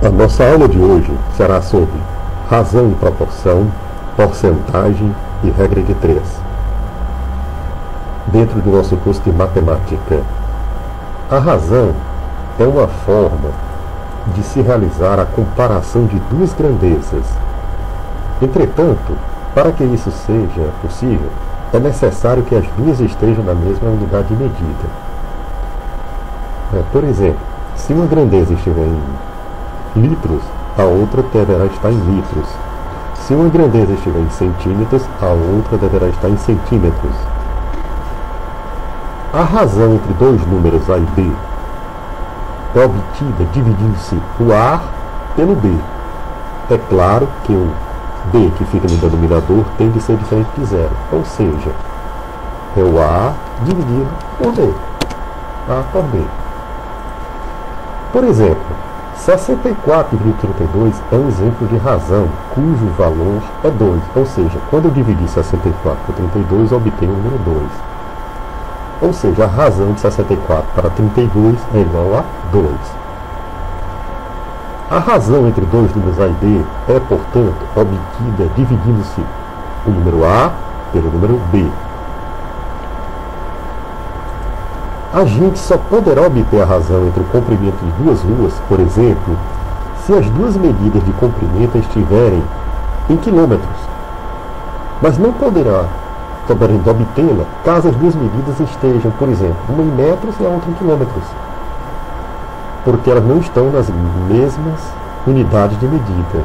A nossa aula de hoje será sobre razão e proporção, porcentagem e regra de 3. Dentro do nosso curso de matemática, a razão é uma forma de se realizar a comparação de duas grandezas. Entretanto, para que isso seja possível, é necessário que as duas estejam na mesma unidade de medida. Por exemplo, se uma grandeza estiver em litros, a outra deverá estar em litros. Se uma grandeza estiver em centímetros, a outra deverá estar em centímetros. A razão entre dois números A e B é obtida dividindo-se o A pelo B. É claro que o B que fica no denominador tem de ser diferente de zero, ou seja, é o A dividido por B. A por B. Por exemplo, 64,32 é um exemplo de razão cujo valor é 2, ou seja, quando eu dividir 64 por 32, eu obtenho o número 2. Ou seja, a razão de 64 para 32 é igual a 2. A razão entre dois números A e B é, portanto, obtida dividindo-se o número A pelo número B. A gente só poderá obter a razão entre o comprimento de duas ruas, por exemplo, se as duas medidas de comprimento estiverem em quilômetros. Mas não poderemos obtê-la caso as duas medidas estejam, por exemplo, uma em metros e a outra em quilômetros, porque elas não estão nas mesmas unidades de medida.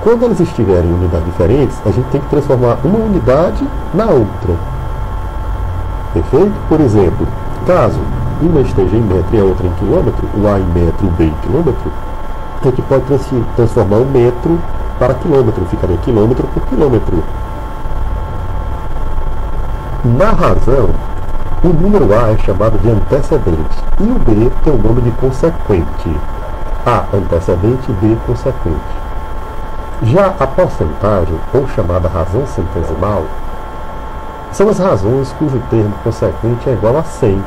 Quando elas estiverem em unidades diferentes, a gente tem que transformar uma unidade na outra. Perfeito? Por exemplo, caso uma esteja em metro e a outra em quilômetro, o A em metro e o B em quilômetro, a gente pode transformar o metro para quilômetro, ficaria quilômetro por quilômetro. Na razão, o número A é chamado de antecedente e o B tem o nome de consequente. A antecedente e B consequente. Já a porcentagem, ou chamada razão centesimal, são as razões cujo termo consequente é igual a 100,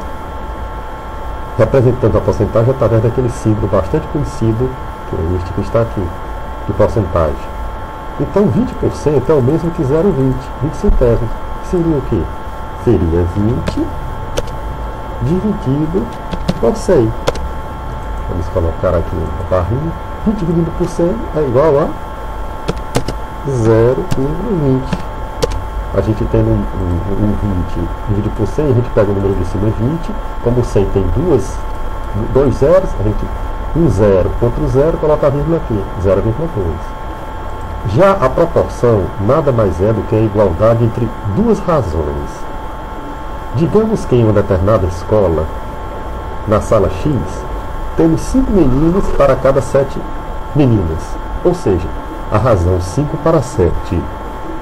representando a porcentagem através daquele símbolo bastante conhecido, que é este que está aqui, de porcentagem. Então 20% é o mesmo que 0,20, 20 centésimos. Seria o quê? Seria 20 dividido por 100. Vamos colocar aqui na barrinha. 20 dividido por 100 é igual a 0,20. A gente tem um 20 dividido por 100, a gente pega o número de cima 20. Como 100 tem dois zeros, a gente um zero, outro zero, coloca a vírgula aqui, 0,2. Já a proporção nada mais é do que a igualdade entre duas razões. Digamos que em uma determinada escola, na sala X, temos 5 meninos para cada 7 meninas. Ou seja, a razão 5 para 7,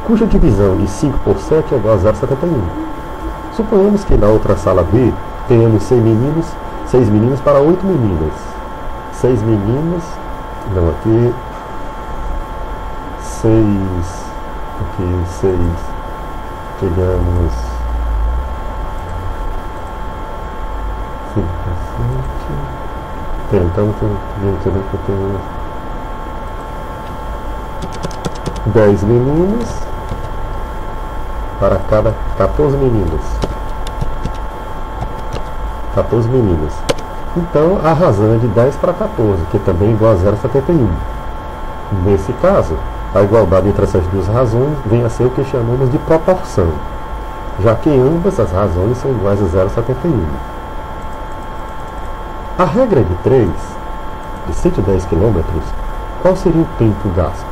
cuja divisão de 5 por 7 é igual a 0,71. Suponhamos que na outra sala B tenhamos 6 meninos para 8 meninas. 6 meninos, não aqui, 6, aqui 6, pegamos 5 por 7, então eu tenho 10 meninos para cada 14 meninas. 14 meninas. Então a razão é de 10 para 14, que também é igual a 0,71. Nesse caso, a igualdade entre essas duas razões vem a ser o que chamamos de proporção, já que ambas as razões são iguais a 0,71. A regra de 3, de 110 km, qual seria o tempo gasto?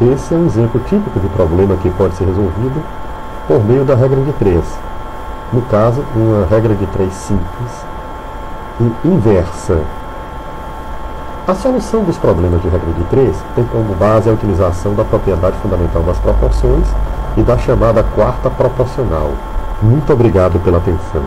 Esse é um exemplo típico de problema que pode ser resolvido por meio da regra de 3. No caso, uma regra de 3 simples e inversa. A solução dos problemas de regra de 3 tem como base a utilização da propriedade fundamental das proporções e da chamada quarta proporcional. Muito obrigado pela atenção.